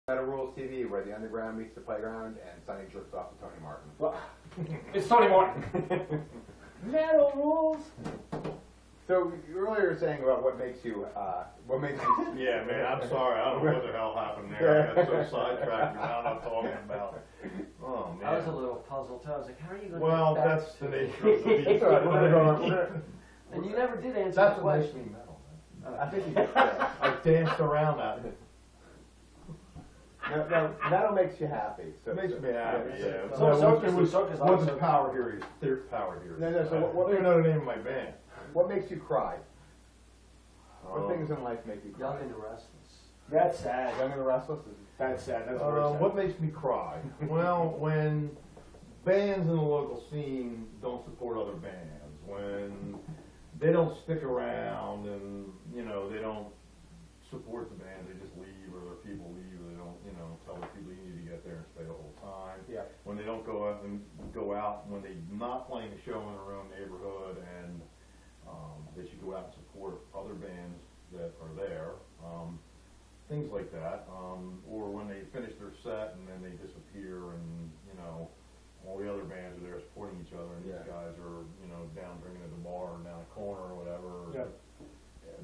Metal Rules TV, where the underground meets the playground, and Sonny jerks off to Tony Martin. Well, it's Tony Martin. Metal Rules. So you earlier were saying about what makes you, Yeah, man, I'm sorry. I don't know what the hell happened there. I got so sidetracked now I'm talking about. Oh, man. I was a little puzzled too. I was like, how are you going to Well, get back that's to the nature of the beast. And you never did answer that's the what makes question. me metal. I think you did. I danced around that. No, metal makes you happy. So, It makes me happy, yeah. So it was circus wasn't also- Power Heroes. There's Power Heroes. No, so what I don't even know the name of my band. What makes you cry? What things in life make you cry? Young and the Restless. That's sad. Young and the Restless? That's sad. That's very sad. What makes me cry? Well, when bands in the local scene don't support other bands, when they don't stick around and, you know, they don't support the band, they just leave, or their people leave, or they don't, you know, tell the people you need to get there and stay the whole time. Yeah. When they don't go out, when they're not playing a show in their own neighborhood, and they should go out and support other bands that are there. Things like that, or when they finish their set and then they disappear, and you know, all the other bands are there supporting each other, and these guys are, you know, down drinking at the bar or down a corner or whatever. Yeah.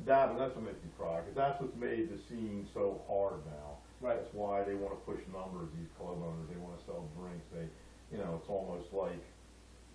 That's what makes me cry, because that's what's made the scene so hard now. Right. That's why they want to push numbers. These club owners, they want to sell drinks. They, you know, it's almost like,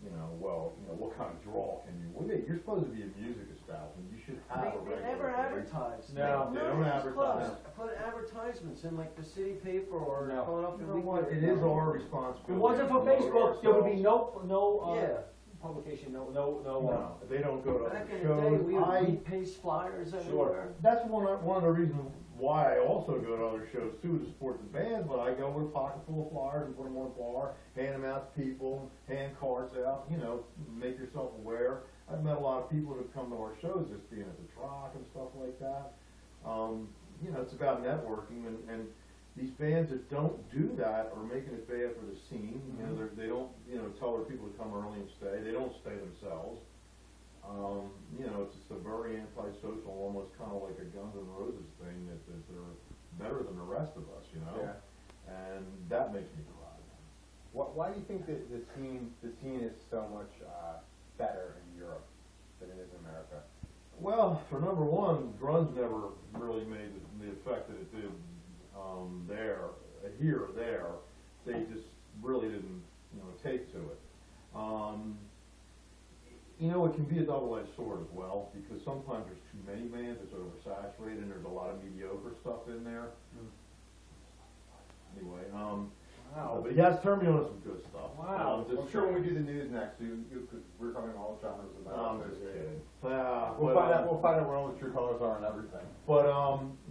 you know, well, you know, what kind of draw can you? Well, you're supposed to be a music establishment. You should have a They regular. never advertise. No, they don't advertise. Put advertisements in like the city paper or No. phone up You and know what? It is our responsibility. If it wasn't for Facebook, there would be no Yeah. publication, no. No, they don't go to Back other in the day, shows. we paste flyers everywhere. That's one of the reasons why I also go to other shows too, to support the bands. But I go with a pocket full of flyers and put them on a bar, hand them out to people, hand cards out. You know, make yourself aware. I've met a lot of people who've come to our shows just being at the Troc and stuff like that. You know, it's about networking, and these bands that don't do that are making it bad for the scene. You know, they don't, you know, tell their people to come early and stay. They don't stay themselves. You know, it's just a very antisocial, almost kind of like a Guns N' Roses thing, that they're better than the rest of us, you know? Yeah. And that makes me cry. Why do you think that the scene is so much better in Europe than it is in America? Well, for number one, grunge never really made the effect that it did here or there. They just really didn't, you know, take to it. You know, it can be a double-edged sword as well, because sometimes there's too many bands, it's oversaturated, and there's a lot of mediocre stuff in there. Anyway, Wow. but he has turned me on to some good stuff. Wow. I'm sure when we do the news next, because we're covering all genres of metal. I'm just kidding. We'll find out where all the true colors are and everything. But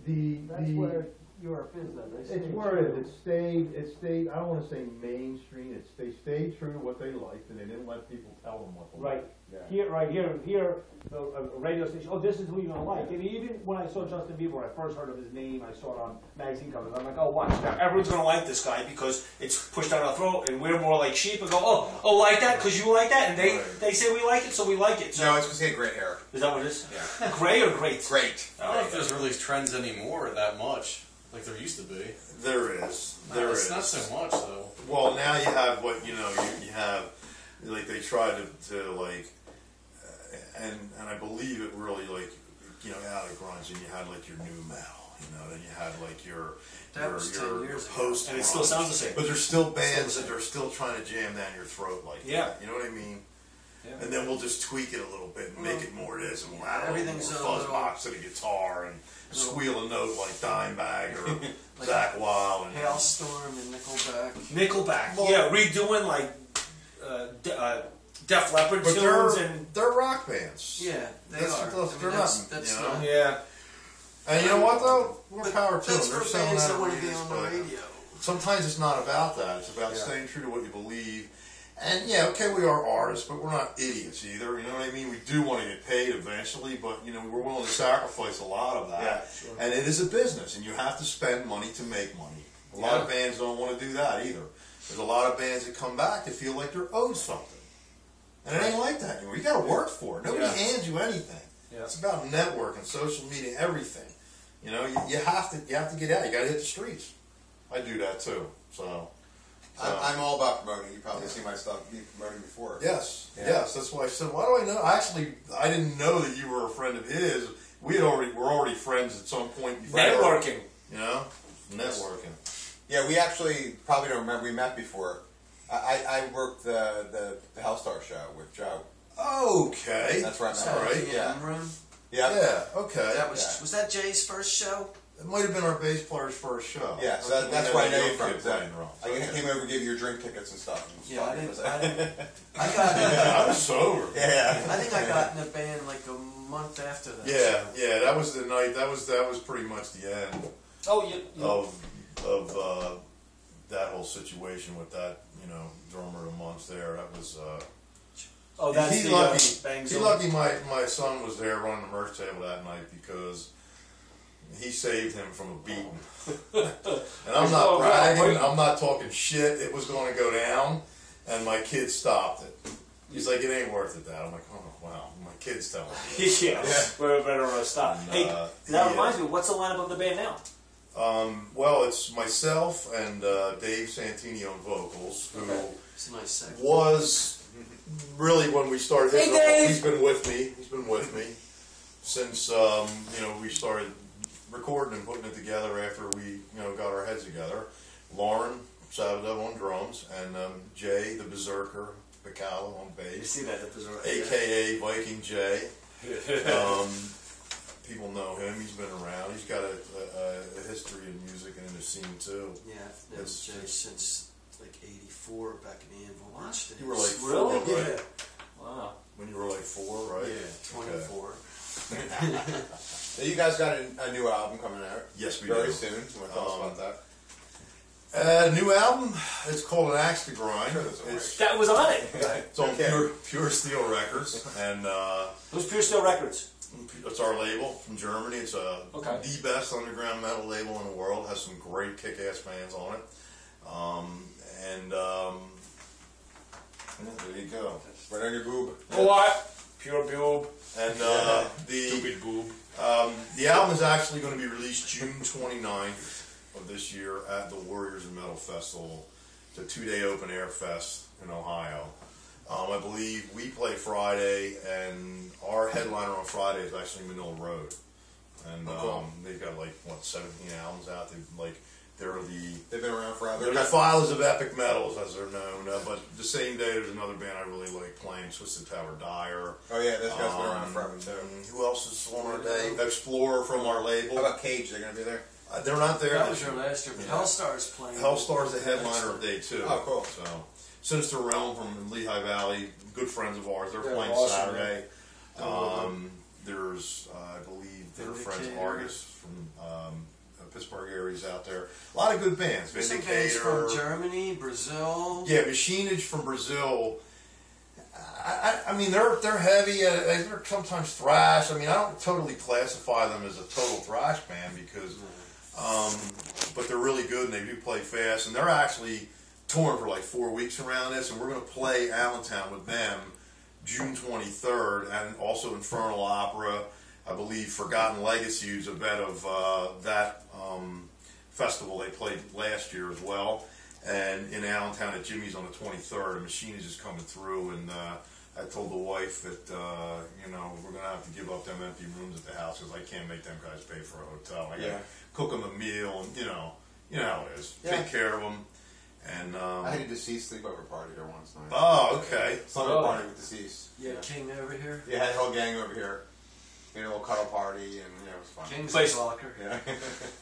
That's where Europe is, though. They it's stay where true. it stayed, I don't want to say mainstream, they stayed true to what they liked, and they didn't let people tell them what they Right. liked. Here, a radio station. Oh, this is who you're gonna like. And even when I saw Justin Bieber, when I first heard of his name, I saw it on magazine covers. I'm like, oh, watch that. Everyone's gonna like this guy because it's pushed down our throat, and we're more like sheep and go, oh, like that because you like that, and they say we like it, so we like it. So No, it's because he had great hair. is that what it is? Yeah. Gray or great? Great. I don't know if there's really trends anymore that much, like there used to be. There is. There it's is. not so much though. Well, now you have what, you know, you have, like, they try to like, and I believe it really, like, you know, out of grunge, and you had like your new metal, you know, then you had like your That was 10 years ago. post, And it still sounds the same. But there's still bands that are still trying to jam down your throat like Yeah. that. You know what I mean? Yeah. And then we'll just tweak it a little bit and make it more this, and we'll add a little more everything's a fuzz little- box to the guitar and squeal a note like Dimebag or Zach Wild. And Hailstorm and Nickelback. Nickelback. Well- Yeah, redoing like Def Leppard But tunes and they're rock bands. Yeah, they That's- are. that's- I mean, they're that's not, you know? not. yeah. And you know what though? More But power to them. that's They're for selling bands out that want to be arenas, on the but radio. sometimes it's not about that. It's about staying true to what you believe. And yeah, okay, we are artists, but we're not idiots either. You know what I mean? We do want to get paid eventually, but you know, we're willing to sacrifice a lot of that. Yeah, sure. And it is a business, and you have to spend money to make money. A lot of bands don't want to do that either. There's a lot of bands that come back that feel like they're owed something. And it ain't like that anymore. You got to work for it. Nobody hands you anything. Yeah. It's about networking, social media, everything. You know, you have to get out. You got to hit the streets. I do that too. So I'm all about promoting. You probably see my stuff me promoting before. yes, Yeah. yes. That's why I said, why do I know? Actually, I didn't know that you were a friend of his. Were already friends at some point before. Networking. You know, networking. Yeah, we actually probably don't remember we met before. I worked the Hellstar show with Joe. Okay. That's right. All right. Yeah. Room? Yeah. Yeah. Okay. That was that Jay's first show? It might have been our bass player's first show. Yeah, so We that's had why I a know you young from. kid playing drums. I came over to give you your drink tickets and stuff. Yeah, I Stuff. I was sober. Yeah. I think I got in the band like a month after that. Yeah, yeah. That was the night. That was pretty much the end Oh, of that whole situation with that, drummer amongst there. That was. oh, that's He's the lucky. Bang He's Zoom. lucky. My son was there running the merch table that night because he saved him from a beating. And I'm not bragging. I'm not talking shit. It was going to go down, and my kid stopped it. He's like, it ain't worth it. That I'm like, oh wow, my kid's telling me. Yeah, we're better stop. And, Hey, that he, reminds me, what's the lineup of the band now? Well, it's myself and Dave Santini on vocals, who It's a nice section. was really when we started. Hey, Dave! He's been with me. He's been with me since we started recording and putting it together after we got our heads together. Lauren Savado on drums and Jay the Berserker Bacala on You bass, see that, the Berserker. aka Viking Jay. People know him. He's been around. He's got a history in music and in the scene too. Yeah, I've known It's Jay just- since like '84 back in the Anvil Watch days. You were like Really? 4, right? Yeah. Wow. When you were like 4, right? Yeah, 24. So you guys got a new album coming out Yes, we very do. soon. So want to tell us about that? New album. It's called An Axe to Grind. Sure, that's all right. That was on it. It's on Okay. Pure Steel Records, and Who's Pure Steel Records? it's our label from Germany. It's Okay. the best underground metal label in the world. Has some great kick-ass bands on it, There you go. Right on your boob. What? Pure boob. and Stupid boob. the album is actually going to be released June 29th of this year at the Warriors of Metal Festival. It's a 2-day open air fest in Ohio. I believe we play Friday, and our headliner on Friday is actually Manila Road. And they've got 17 albums out. They've been around forever. They're the Filers of Epic Metals, as they're known. But the same day, there's another band I really like playing, Twisted Tower Dire. Oh yeah, this guy's been around forever too. Who else is on our day? Explorer from our label. How about Cage? They're gonna be there. They're not there. That this was your year. last year, but Yeah. Hellstar's playing. Hellstar's the headliner of day 2. Oh, cool. So, Sinister Realm from Lehigh Valley, good friends of ours. They're They're playing awesome, Saturday. There's, I believe, their friends Vindicator. Argus from Pittsburgh areas out there. A lot of good bands. There's some bands Vindicator. from Germany, Brazil. Yeah, Machinage from Brazil. I mean, they're heavy. They're sometimes thrash. I mean, I don't totally classify them as a total thrash band because, but they're really good and they do play fast. And they're actually touring for 4 weeks around this, and we're going to play Allentown with them June 23rd, and also Infernal Opera. I believe Forgotten Legacy is a bit of that festival they played last year as well. And in Allentown at Jimmy's on the 23rd, a machine is just coming through, and I told the wife that, we're going to have to give up them empty rooms at the house because I can't make them guys pay for a hotel. I got to cook them a meal, and you know how it is. Yeah. Take care of them. And I had a deceased sleepover party there once night. oh, okay. Slumber party with deceased. Yeah, King over here. Yeah, had the whole gang over here. A little cuddle party, and it was fun. King's Place- a blocker. Yeah.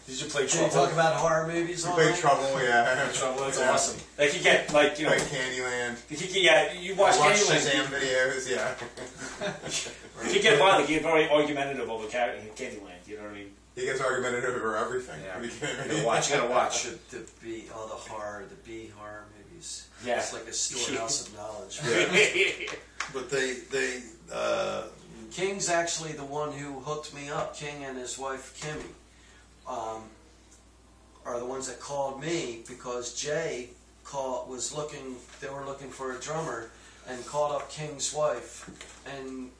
Did you play Can you Trouble? talk about horror movies We all played night? Trouble, yeah. Trouble, that's Yeah. awesome. They could get Played Candyland. you watch Watched Candyland. Shazam videos, yeah. You could get violent, you get very argumentative over Candyland, you know what I mean? He gets argumentative over everything. Yeah. Are you kidding You me? gotta watch, you gotta watch. The B, all the horror, the B horror movies. Yeah. It's like a storehouse of knowledge. But they King's actually the one who hooked me up. King and his wife Kimmy are the ones that called me because Jay they were looking for a drummer and called up King's wife and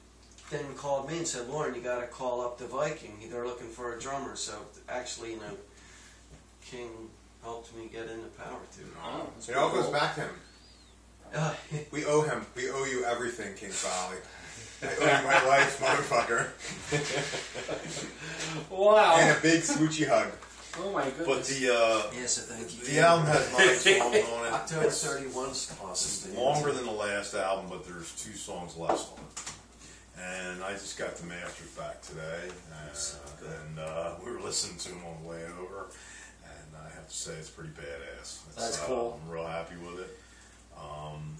then called me and said, Lauren, you got to call up the Viking. They're looking for a drummer. So actually, King helped me get into power too. Oh, It all goes back to him. Uh, We owe him. We owe you everything, King Valley. I owe you my life, motherfucker. wow. And a big smoochy hug. Oh my goodness. But the yes, thank you. the album has 9 songs on it. October It's 31's awesome. longer than the last album, but there's 2 songs less on it. And I just got the masters back today, and we were listening to them on the way over, and I have to say it's pretty badass. That's cool. I'm real happy with it.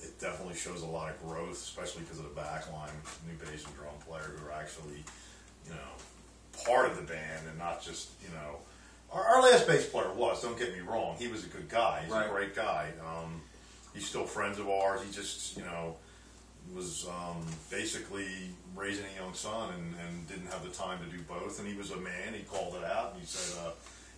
It definitely shows a lot of growth, especially because of the back line, new bass and drum player who are actually, you know, part of the band and not just, you know, our last bass player was, don't get me wrong, he was a good guy, he's Right. a great guy. He's still friends of ours, he just, you know, was basically raising a young son and didn't have the time to do both, and he was a man, he called it out, and he said,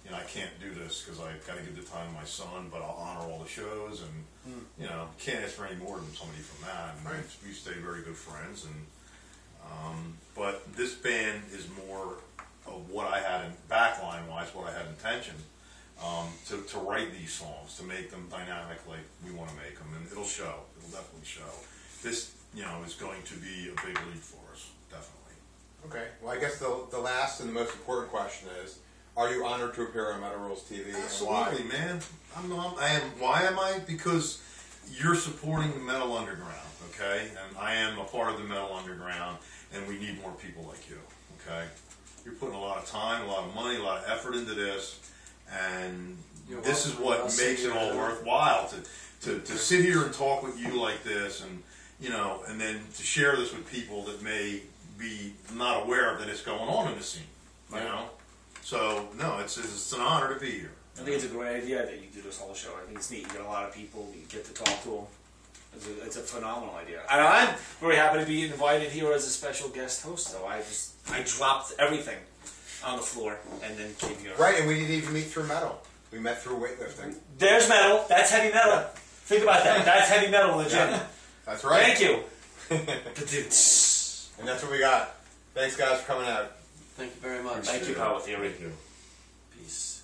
you know, I can't do this because I've got to give the time to my son, but I'll honor all the shows, and, you know, can't ask for any more than somebody from that, and Right. we stayed very good friends, and but this band is more of what I had in backline-wise, what I had intention to write these songs, to make them dynamic like we want to make them, and it'll show. It'll definitely show. This, you know, is going to be a big leap for us, definitely. Okay. Well, I guess the last and the most important question is: are you honored to appear on Metal Rules TV? Absolutely, And why? man. I am. Why am I? Because you're supporting the metal underground, okay? And I am a part of the metal underground, and we need more people like you, okay? You're putting a lot of time, a lot of money, a lot of effort into this, and You're this is welcome. what I'll makes see it you all later. worthwhile to sit here and talk with you like this, and you know, and then to share this with people that may be not aware that it's going on in the scene, you know. So no, it's an honor to be here. I think it's a great idea that you do this whole show. I think it's neat. You get a lot of people. You get to talk to them. It's a phenomenal idea. And I'm very happy to be invited here as a special guest host. So I dropped everything on the floor and then came here. Right, and we didn't even meet through metal. We met through weightlifting. There's metal. That's heavy metal. Yeah. Think about that. That's heavy metal in the gym. That's right. Thank you. And that's what we got. Thanks, guys, for coming out. Thank you very much. Thank you, Power Theory. Thank you. Peace.